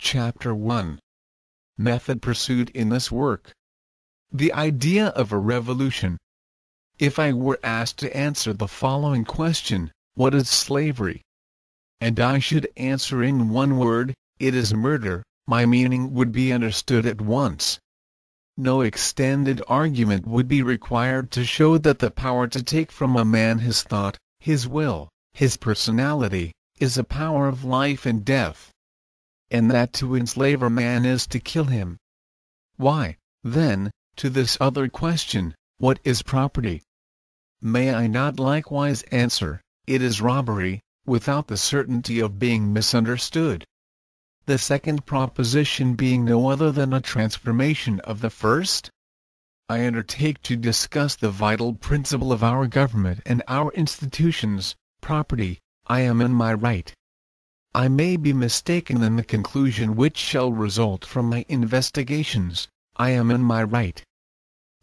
Chapter 1. Method pursued in this work. The idea of a revolution. If I were asked to answer the following question, what is slavery? And I should answer in one word, it is murder, my meaning would be understood at once. No extended argument would be required to show that the power to take from a man his thought, his will, his personality, is a power of life and death. And that to enslave a man is to kill him. Why, then, to this other question, what is property? May I not likewise answer, it is robbery, without the certainty of being misunderstood? The second proposition being no other than a transformation of the first? I undertake to discuss the vital principle of our government and our institutions, property. I am in my right. I may be mistaken in the conclusion which shall result from my investigations. I am in my right.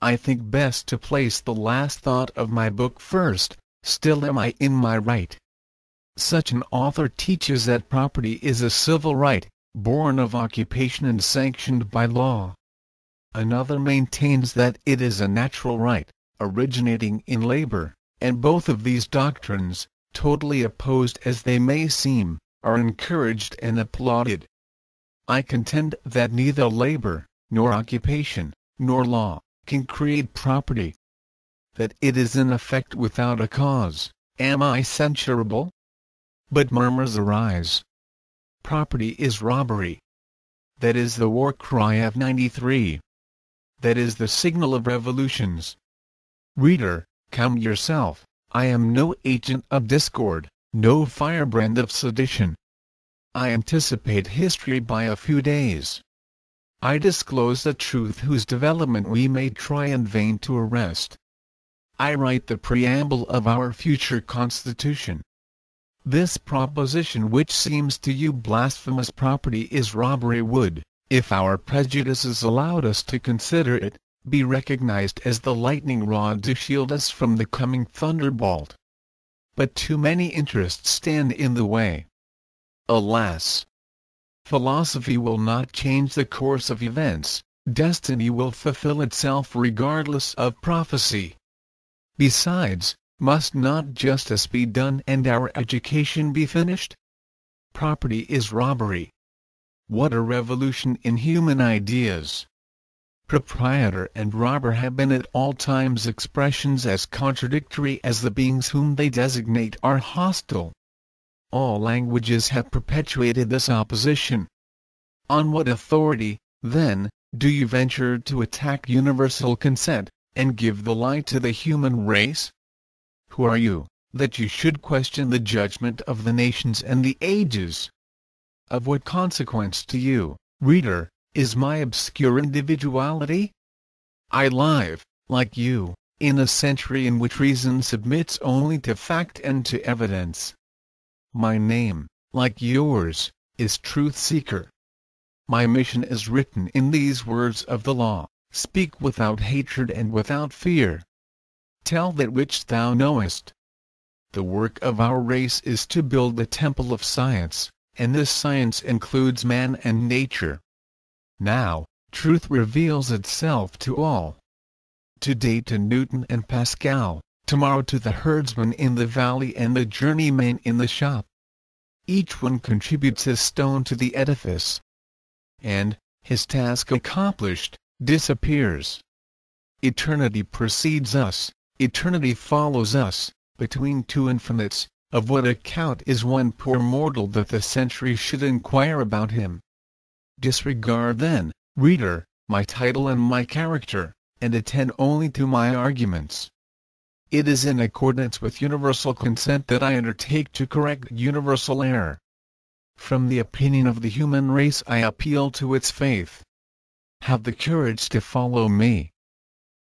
I think best to place the last thought of my book first, still am I in my right. Such an author teaches that property is a civil right, born of occupation and sanctioned by law. Another maintains that it is a natural right, originating in labor, and both of these doctrines, totally opposed as they may seem, are encouraged and applauded. I contend that neither labor, nor occupation, nor law, can create property. That it is in effect without a cause. Am I censurable? But murmurs arise. Property is robbery. That is the war cry of '93. That is the signal of revolutions. Reader, calm yourself. I am no agent of discord, no firebrand of sedition. I anticipate history by a few days. I disclose the truth whose development we may try in vain to arrest. I write the preamble of our future Constitution. This proposition which seems to you blasphemous, property is robbery, would, if our prejudices allowed us to consider it, be recognized as the lightning rod to shield us from the coming thunderbolt. But too many interests stand in the way. Alas! Philosophy will not change the course of events, destiny will fulfill itself regardless of prophecy. Besides, must not justice be done and our education be finished? Property is robbery. What a revolution in human ideas! Proprietor and robber have been at all times expressions as contradictory as the beings whom they designate are hostile. All languages have perpetuated this opposition. On what authority, then, do you venture to attack universal consent, and give the lie to the human race? Who are you, that you should question the judgment of the nations and the ages? Of what consequence to you, reader, is my obscure individuality? I live, like you, in a century in which reason submits only to fact and to evidence. My name, like yours, is Truth-Seeker. My mission is written in these words of the law: speak without hatred and without fear. Tell that which thou knowest. The work of our race is to build the temple of science, and this science includes man and nature. Now, truth reveals itself to all. Today to Newton and Pascal, tomorrow to the herdsman in the valley and the journeyman in the shop. Each one contributes his stone to the edifice. And, his task accomplished, disappears. Eternity precedes us, eternity follows us, between two infinites. Of what account is one poor mortal that the century should inquire about him? Disregard then, reader, my title and my character, and attend only to my arguments. It is in accordance with universal consent that I undertake to correct universal error. From the opinion of the human race I appeal to its faith. Have the courage to follow me.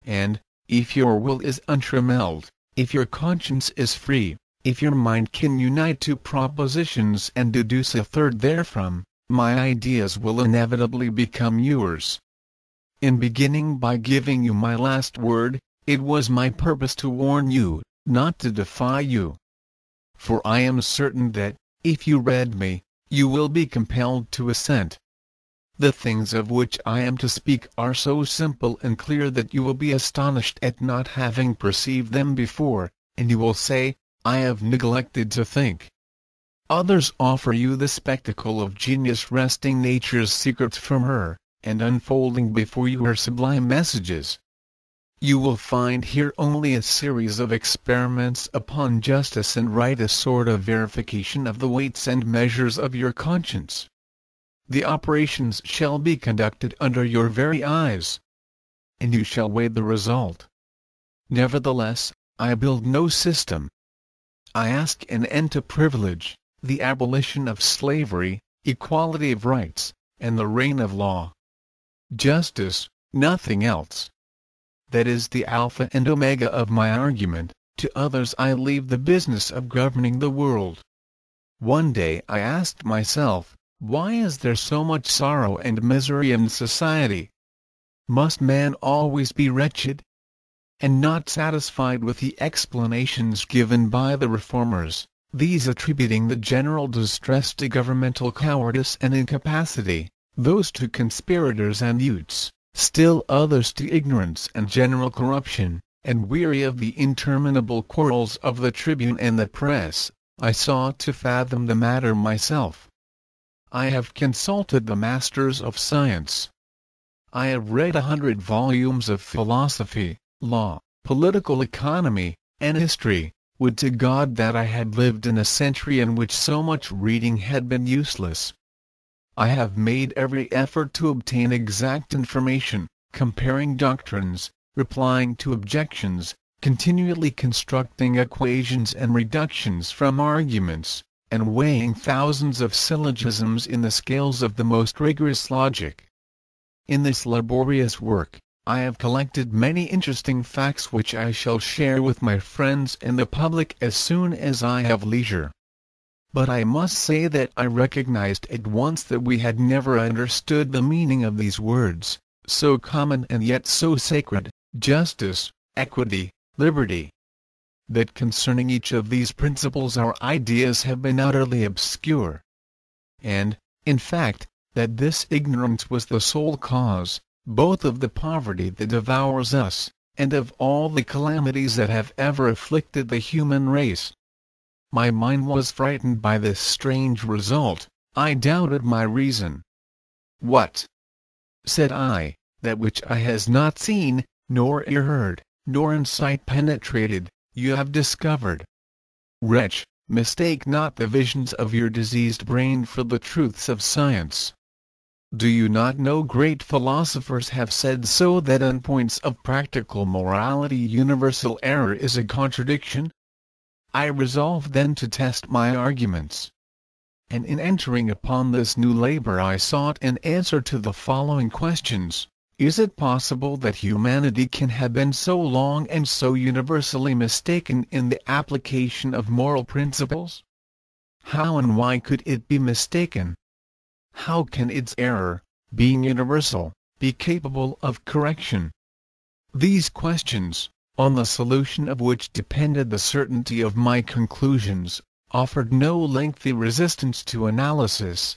And, if your will is untrammeled, if your conscience is free, if your mind can unite two propositions and deduce a third therefrom, my ideas will inevitably become yours. In beginning by giving you my last word, it was my purpose to warn you, not to defy you. For I am certain that, if you read me, you will be compelled to assent. The things of which I am to speak are so simple and clear that you will be astonished at not having perceived them before, and you will say, I have neglected to think. Others offer you the spectacle of genius wresting nature's secrets from her, and unfolding before you her sublime messages. You will find here only a series of experiments upon justice and right, a sort of verification of the weights and measures of your conscience. The operations shall be conducted under your very eyes, and you shall weigh the result. Nevertheless, I build no system. I ask an end to privilege, the abolition of slavery, equality of rights, and the reign of law. Justice, nothing else. That is the alpha and omega of my argument. To others I leave the business of governing the world. One day I asked myself, why is there so much sorrow and misery in society? Must man always be wretched? And not satisfied with the explanations given by the reformers, these attributing the general distress to governmental cowardice and incapacity, those to conspirators and Utes, still others to ignorance and general corruption, and weary of the interminable quarrels of the tribune and the press, I sought to fathom the matter myself. I have consulted the masters of science. I have read 100 volumes of philosophy, law, political economy, and history. Would to God that I had lived in a century in which so much reading had been useless. I have made every effort to obtain exact information, comparing doctrines, replying to objections, continually constructing equations and reductions from arguments, and weighing thousands of syllogisms in the scales of the most rigorous logic. In this laborious work, I have collected many interesting facts which I shall share with my friends and the public as soon as I have leisure. But I must say that I recognized at once that we had never understood the meaning of these words, so common and yet so sacred, justice, equity, liberty. That concerning each of these principles our ideas have been utterly obscure. And, in fact, that this ignorance was the sole cause, both of the poverty that devours us, and of all the calamities that have ever afflicted the human race. My mind was frightened by this strange result. I doubted my reason. What? Said I, that which eye has not seen, nor ear heard, nor in sight penetrated, you have discovered. Wretch, mistake not the visions of your diseased brain for the truths of science. Do you not know great philosophers have said so, that on points of practical morality universal error is a contradiction? I resolved then to test my arguments. And in entering upon this new labor I sought an answer to the following questions. Is it possible that humanity can have been so long and so universally mistaken in the application of moral principles? How and why could it be mistaken? How can its error, being universal, be capable of correction? These questions, on the solution of which depended the certainty of my conclusions, offered no lengthy resistance to analysis.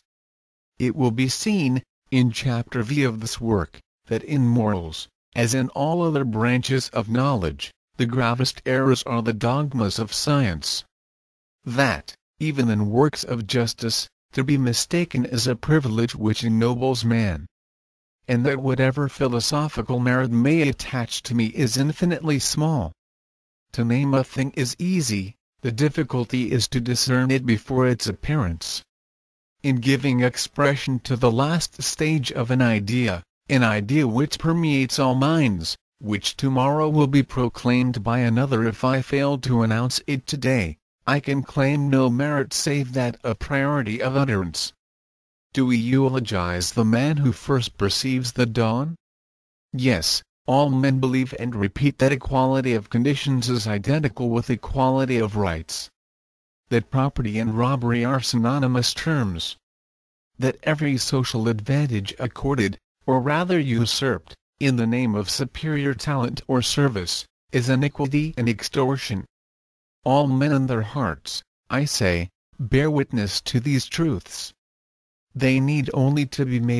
It will be seen, in Chapter V of this work, that in morals, as in all other branches of knowledge, the gravest errors are the dogmas of science. That, even in works of justice, to be mistaken is a privilege which ennobles man. And that whatever philosophical merit may attach to me is infinitely small. To name a thing is easy, the difficulty is to discern it before its appearance. In giving expression to the last stage of an idea which permeates all minds, which tomorrow will be proclaimed by another if I fail to announce it today, I can claim no merit save that a priority of utterance. Do we eulogize the man who first perceives the dawn? Yes, all men believe and repeat that equality of conditions is identical with equality of rights. That property and robbery are synonymous terms. That every social advantage accorded, or rather usurped, in the name of superior talent or service, is iniquity and extortion. All men in their hearts, I say, bear witness to these truths. They need only to be made